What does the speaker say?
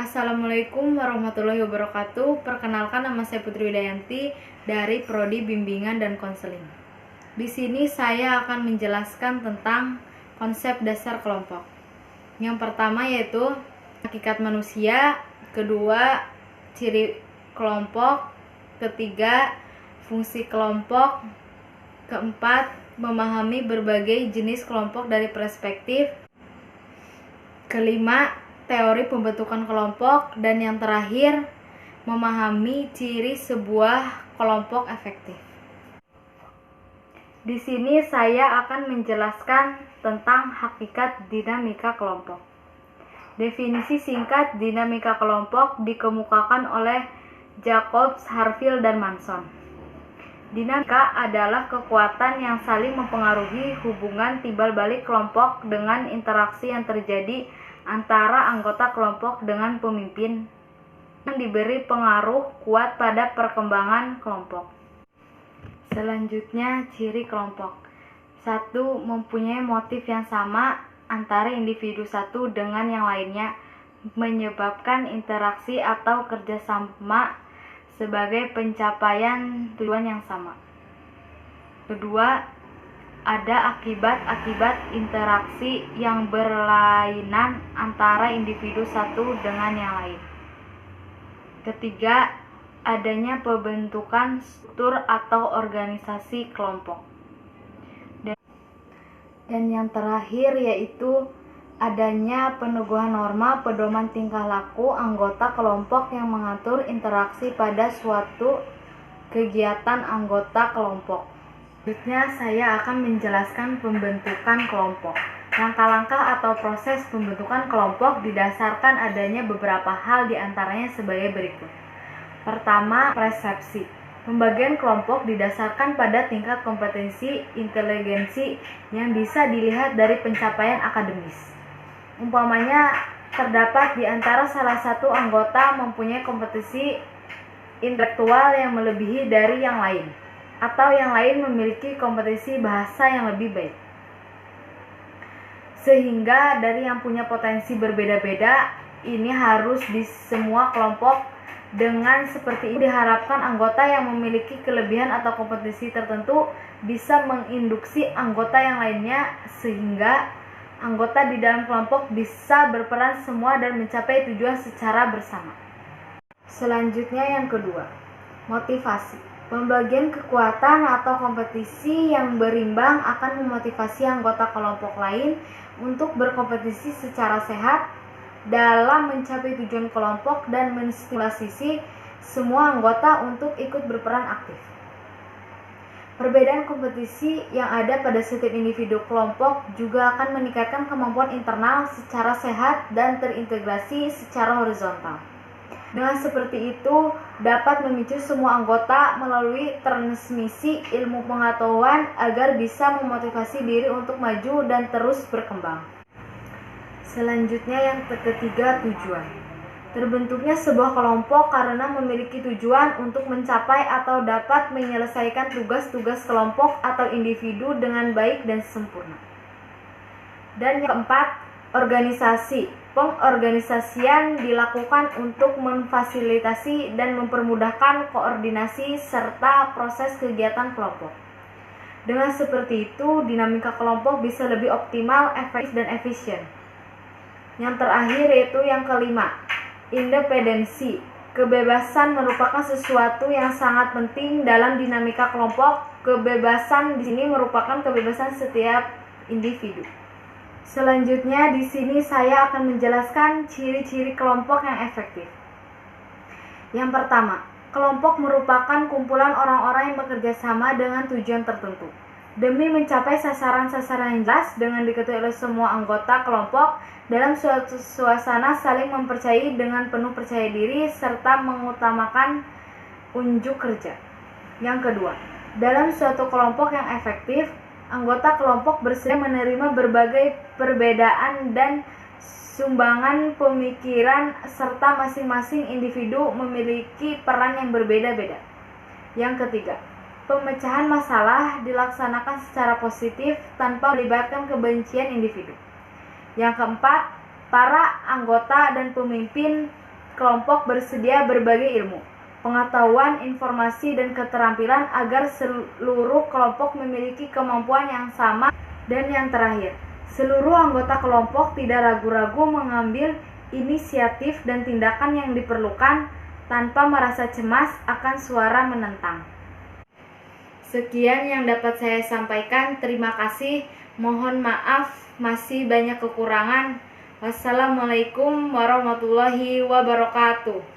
Assalamualaikum warahmatullahi wabarakatuh. Perkenalkan, nama saya Putri Widayanti dari Prodi Bimbingan dan Konseling. Di sini saya akan menjelaskan tentang konsep dasar kelompok. Yang pertama yaitu hakikat manusia, kedua ciri kelompok, ketiga fungsi kelompok, keempat memahami berbagai jenis kelompok dari perspektif, kelima teori pembentukan kelompok, dan yang terakhir memahami ciri sebuah kelompok efektif. Di sini saya akan menjelaskan tentang hakikat dinamika kelompok. Definisi singkat dinamika kelompok dikemukakan oleh Jacobs, Harfield, dan Manson. Dinamika adalah kekuatan yang saling mempengaruhi hubungan timbal balik kelompok dengan interaksi yang terjadi antara anggota kelompok dengan pemimpin yang diberi pengaruh kuat pada perkembangan kelompok. Selanjutnya, ciri kelompok. 1. Mempunyai motif yang sama antara individu satu dengan yang lainnya, menyebabkan interaksi atau kerjasama sebagai pencapaian tujuan yang sama. Kedua, ada akibat-akibat interaksi yang berlainan antara individu satu dengan yang lain. Ketiga, adanya pembentukan struktur atau organisasi kelompok. Dan yang terakhir yaitu adanya peneguhan norma pedoman tingkah laku anggota kelompok yang mengatur interaksi pada suatu kegiatan anggota kelompok. Selanjutnya saya akan menjelaskan pembentukan kelompok. Langkah-langkah atau proses pembentukan kelompok didasarkan adanya beberapa hal diantaranya sebagai berikut. Pertama, persepsi. Pembagian kelompok didasarkan pada tingkat kompetensi inteligensi yang bisa dilihat dari pencapaian akademis. Umpamanya, terdapat di antara salah satu anggota mempunyai kompetensi intelektual yang melebihi dari yang lain, atau yang lain memiliki kompetensi bahasa yang lebih baik. Sehingga dari yang punya potensi berbeda-beda, ini harus di semua kelompok. Dengan seperti ini diharapkan anggota yang memiliki kelebihan atau kompetensi tertentu bisa menginduksi anggota yang lainnya, sehingga anggota di dalam kelompok bisa berperan semua dan mencapai tujuan secara bersama. Selanjutnya yang kedua, motivasi. Pembagian kekuatan atau kompetisi yang berimbang akan memotivasi anggota kelompok lain untuk berkompetisi secara sehat dalam mencapai tujuan kelompok dan menstimulasi semua anggota untuk ikut berperan aktif. Perbedaan kompetisi yang ada pada setiap individu kelompok juga akan meningkatkan kemampuan internal secara sehat dan terintegrasi secara horizontal. Dengan seperti itu, dapat memicu semua anggota melalui transmisi ilmu pengetahuan agar bisa memotivasi diri untuk maju dan terus berkembang. Selanjutnya yang ketiga, tujuan. Terbentuknya sebuah kelompok karena memiliki tujuan untuk mencapai atau dapat menyelesaikan tugas-tugas kelompok atau individu dengan baik dan sempurna. Dan yang keempat, organisasi. Pengorganisasian dilakukan untuk memfasilitasi dan mempermudahkan koordinasi serta proses kegiatan kelompok. Dengan seperti itu, dinamika kelompok bisa lebih optimal, efektif, dan efisien. Yang terakhir yaitu yang kelima, independensi. Kebebasan merupakan sesuatu yang sangat penting dalam dinamika kelompok. Kebebasan di sini merupakan kebebasan setiap individu. Selanjutnya di sini saya akan menjelaskan ciri-ciri kelompok yang efektif. Yang pertama, kelompok merupakan kumpulan orang-orang yang bekerja sama dengan tujuan tertentu demi mencapai sasaran-sasaran yang jelas dengan diketahui oleh semua anggota kelompok dalam suatu suasana saling mempercayai dengan penuh percaya diri serta mengutamakan unjuk kerja. Yang kedua, dalam suatu kelompok yang efektif, anggota kelompok bersedia menerima berbagai perbedaan dan sumbangan pemikiran serta masing-masing individu memiliki peran yang berbeda-beda. Yang ketiga, pemecahan masalah dilaksanakan secara positif tanpa melibatkan kebencian individu. Yang keempat, para anggota dan pemimpin kelompok bersedia berbagi ilmu, pengetahuan, informasi, dan keterampilan agar seluruh kelompok memiliki kemampuan yang sama. Dan yang terakhir, seluruh anggota kelompok tidak ragu-ragu mengambil inisiatif dan tindakan yang diperlukan tanpa merasa cemas akan suara menentang. Sekian yang dapat saya sampaikan. Terima kasih. Mohon maaf masih banyak kekurangan. Wassalamualaikum warahmatullahi wabarakatuh.